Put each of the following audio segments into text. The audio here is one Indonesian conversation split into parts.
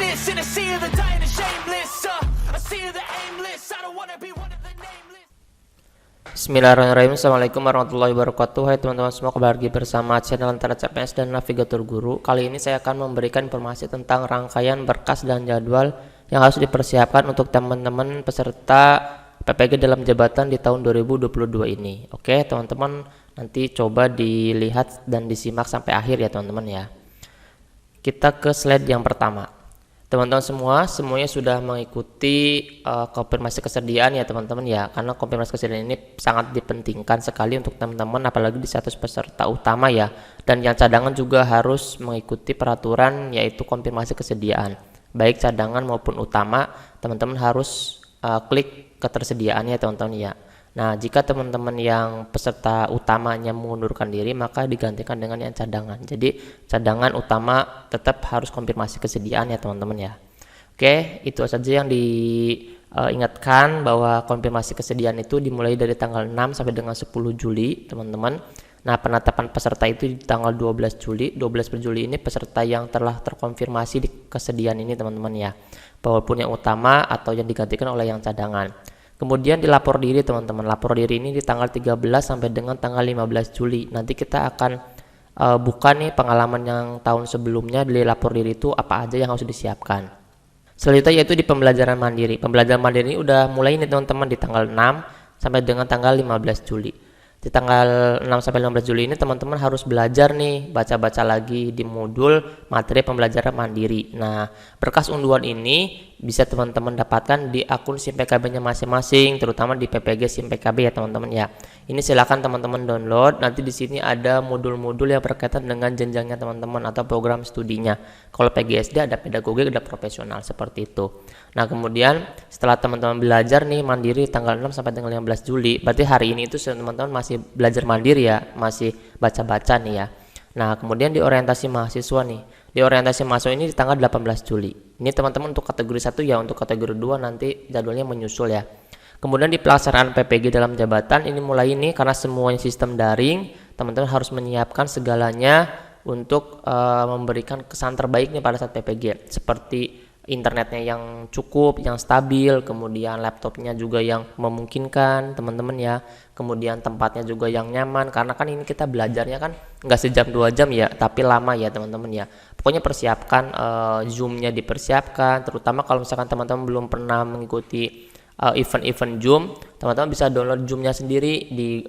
greatness in a sea of the dying and shameless, a sea of the aimless. I don't wanna be one of the nameless. Bismillahirrahmanirrahim. Assalamualaikum warahmatullahi wabarakatuh. Hai teman-teman semua, kembali lagi bersama channel Antara CPNS dan Navigator Guru. Kali ini saya akan memberikan informasi tentang rangkaian berkas dan jadwal yang harus dipersiapkan untuk teman-teman peserta PPG dalam jabatan di tahun 2022 ini. Oke teman-teman, nanti coba dilihat dan disimak sampai akhir ya teman-teman ya. Kita ke slide yang pertama. Teman-teman semuanya sudah mengikuti konfirmasi kesediaan ya teman-teman ya, karena konfirmasi kesediaan ini sangat dipentingkan sekali untuk teman-teman, apalagi di status peserta utama ya. Dan yang cadangan juga harus mengikuti peraturan yaitu konfirmasi kesediaan, baik cadangan maupun utama. Teman-teman harus klik ketersediaannya teman-teman ya. Nah, jika teman-teman yang peserta utamanya mengundurkan diri, maka digantikan dengan yang cadangan. Jadi cadangan utama tetap harus konfirmasi kesediaan ya teman-teman ya. Oke, itu saja yang diingatkan, bahwa konfirmasi kesediaan itu dimulai dari tanggal 6 sampai dengan 10 Juli teman-teman. Nah, penetapan peserta itu di tanggal 12 Juli. 12 Juli ini peserta yang telah terkonfirmasi di kesediaan ini teman-teman ya, walaupun yang utama atau yang digantikan oleh yang cadangan. Kemudian dilapor diri teman-teman. Lapor diri ini di tanggal 13 sampai dengan tanggal 15 Juli. Nanti kita akan buka nih pengalaman yang tahun sebelumnya di lapor diri itu apa aja yang harus disiapkan. Selanjutnya yaitu di pembelajaran mandiri. Pembelajaran mandiri ini udah mulai nih teman-teman di tanggal 6 sampai dengan tanggal 15 Juli. Di tanggal 6 sampai 15 Juli ini teman-teman harus belajar nih, baca-baca lagi di modul materi pembelajaran mandiri. Nah, berkas unduhan ini bisa teman-teman dapatkan di akun SIM PKB-nya masing-masing, terutama di PPG SIM PKB ya teman-teman ya. Ini silakan teman-teman download. Nanti di sini ada modul-modul yang berkaitan dengan jenjangnya teman-teman atau program studinya. Kalau PGSD ada pedagogik, ada profesional, seperti itu. Nah, kemudian setelah teman-teman belajar nih mandiri tanggal 6 sampai tanggal 15 Juli, berarti hari ini itu teman-teman masih belajar mandiri ya, masih baca-baca nih ya. Nah, kemudian di orientasi mahasiswa nih. Di orientasi mahasiswa ini di tanggal 18 Juli. Ini teman-teman untuk kategori 1 ya, untuk kategori 2 nanti jadwalnya menyusul ya. Kemudian di pelaksanaan PPG dalam jabatan ini mulai ini, karena semuanya sistem daring, teman-teman harus menyiapkan segalanya untuk memberikan kesan terbaik nih pada saat PPG, seperti internetnya yang cukup, yang stabil, kemudian laptopnya juga yang memungkinkan teman-teman ya, kemudian tempatnya juga yang nyaman, karena kan ini kita belajarnya kan nggak sejam 2 jam ya, tapi lama ya teman-teman ya. Pokoknya persiapkan Zoom-nya, dipersiapkan, terutama kalau misalkan teman-teman belum pernah mengikuti event-event Zoom, teman-teman bisa download Zoom-nya sendiri di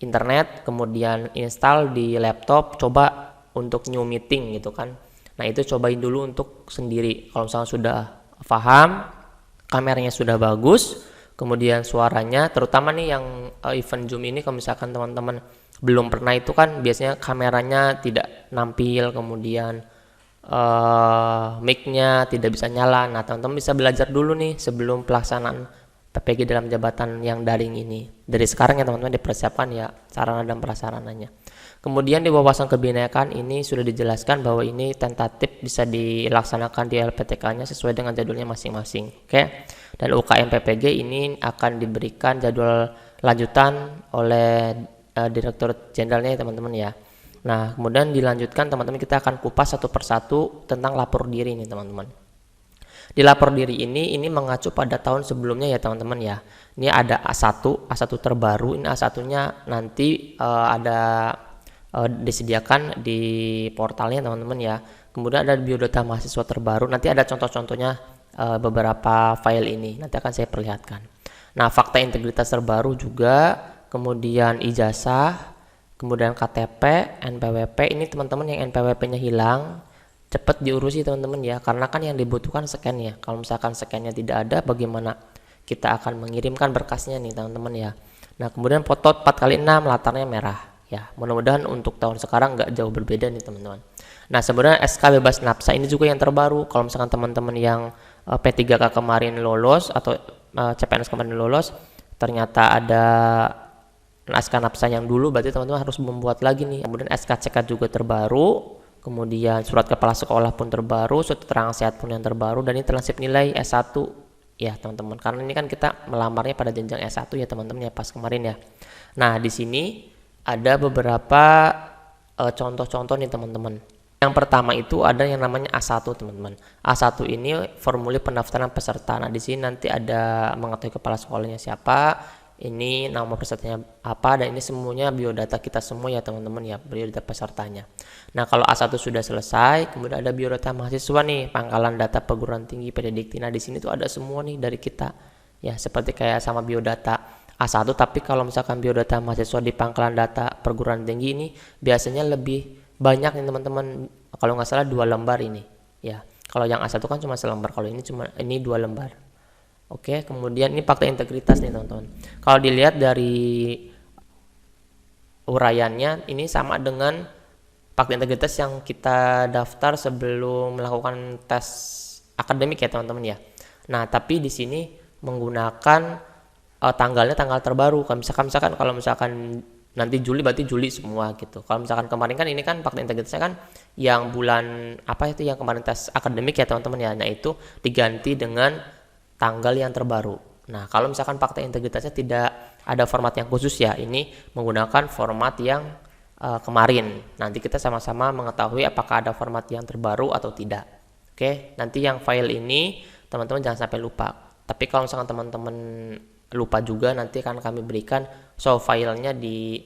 internet, kemudian install di laptop, coba untuk new meeting gitu kan. Nah, itu cobain dulu untuk sendiri. Kalau misalnya sudah paham, kameranya sudah bagus, kemudian suaranya, terutama nih yang event Zoom ini, kalau misalkan teman-teman belum pernah, itu kan biasanya kameranya tidak nampil, kemudian mic-nya tidak bisa nyala. Nah, teman-teman bisa belajar dulu nih sebelum pelaksanaan PPG dalam jabatan yang daring ini. Dari sekarang ya teman-teman dipersiapkan ya sarana dan prasarananya. Kemudian di wawasan kebinekaan ini sudah dijelaskan bahwa ini tentatif bisa dilaksanakan di LPTK-nya sesuai dengan jadwalnya masing-masing. Oke. Dan UKM PPG ini akan diberikan jadwal lanjutan oleh Direktur Jenderalnya ya teman-teman ya. Nah, kemudian dilanjutkan teman-teman, kita akan kupas satu persatu tentang lapor diri ini teman-teman. Di lapor diri ini mengacu pada tahun sebelumnya ya teman-teman ya. Ini ada A1 terbaru. Ini A1-nya nanti ada disediakan di portalnya teman-teman ya. Kemudian ada biodata mahasiswa terbaru, nanti ada contoh-contohnya beberapa file ini, nanti akan saya perlihatkan. Nah, fakta integritas terbaru juga, kemudian ijazah, kemudian KTP, NPWP. Ini teman-teman yang NPWP-nya hilang, cepat diurusi teman-teman ya, karena kan yang dibutuhkan scan ya. Kalau misalkan scan-nya tidak ada, bagaimana kita akan mengirimkan berkasnya nih teman-teman ya. Nah, kemudian foto 4x6, latarnya merah ya. Mudah-mudahan untuk tahun sekarang nggak jauh berbeda nih teman-teman. Nah, sebenarnya SK bebas napsa ini juga yang terbaru. Kalau misalkan teman-teman yang P3K kemarin lolos atau CPNS kemarin lolos, ternyata ada SK napsa yang dulu, berarti teman-teman harus membuat lagi nih. Kemudian SKCK juga terbaru, kemudian surat kepala sekolah pun terbaru, surat keterangan sehat pun yang terbaru, dan ini transkrip nilai S1 ya teman-teman, karena ini kan kita melamarnya pada jenjang S1 ya teman-teman ya, pas kemarin ya. Nah, di sini ada beberapa contoh-contoh nih teman-teman. Yang pertama itu ada yang namanya A1 teman-teman. A1 ini formulir pendaftaran peserta. Nah, di sini nanti ada mengetahui kepala sekolahnya siapa, ini nama pesertanya apa, dan ini semuanya biodata kita semua ya teman-teman ya, biodata pesertanya. Nah, kalau A1 sudah selesai, kemudian ada biodata mahasiswa nih, pangkalan data perguruan tinggi PD Dikti. Nah, di sini tuh ada semua nih dari kita. Ya, seperti kayak sama biodata A1, tapi kalau misalkan biodata mahasiswa di pangkalan data perguruan tinggi ini biasanya lebih banyak nih teman-teman, kalau nggak salah 2 lembar ini ya. Kalau yang A1 kan cuma selembar, kalau ini 2 lembar. Oke, kemudian ini fakta integritas nih teman-teman. Kalau dilihat dari uraiannya ini sama dengan fakta integritas yang kita daftar sebelum melakukan tes akademik ya teman-teman ya. Nah, tapi di sini menggunakan tanggal terbaru. Misalkan kalau misalkan nanti Juli berarti Juli semua gitu. Kalau misalkan kemarin kan ini kan fakta integritasnya kan yang bulan apa itu yang kemarin tes akademik ya teman-teman ya. Nah, itu diganti dengan tanggal yang terbaru. Nah, kalau misalkan fakta integritasnya tidak ada format yang khusus ya, ini menggunakan format yang kemarin. Nanti kita sama-sama mengetahui apakah ada format yang terbaru atau tidak. Oke, nanti yang file ini teman-teman jangan sampai lupa. Tapi kalau misalkan teman-teman lupa juga, nanti akan kami berikan show filenya di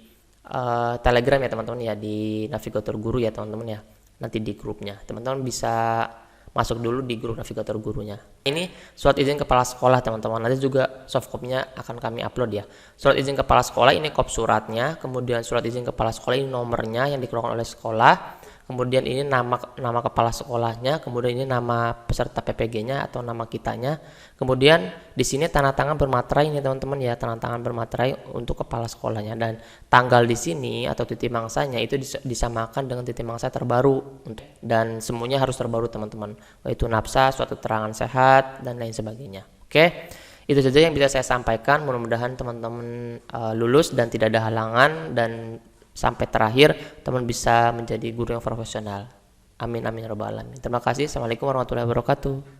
Telegram ya teman-teman ya, di Navigator Guru ya teman-teman ya, nanti di grupnya teman-teman bisa masuk dulu di grup Navigator Gurunya. Ini surat izin kepala sekolah teman-teman, nanti juga soft copy-nya akan kami upload ya. Surat izin kepala sekolah ini kop suratnya, kemudian surat izin kepala sekolah ini nomornya yang dikeluarkan oleh sekolah, kemudian ini nama kepala sekolahnya, kemudian ini nama peserta PPG-nya atau nama kitanya, kemudian di sini tanda tangan bermaterai ini teman-teman ya, tanda tangan bermaterai untuk kepala sekolahnya, dan tanggal di sini atau titik mangsanya itu disamakan dengan titik mangsa terbaru, dan semuanya harus terbaru teman-teman, yaitu nafsa, suatu keterangan sehat dan lain sebagainya. Oke, itu saja yang bisa saya sampaikan. Mudah-mudahan teman-teman lulus dan tidak ada halangan, dan sampai terakhir teman bisa menjadi guru yang profesional. Amin amin ya rabbal alamin. Terima kasih. Assalamualaikum warahmatullahi wabarakatuh.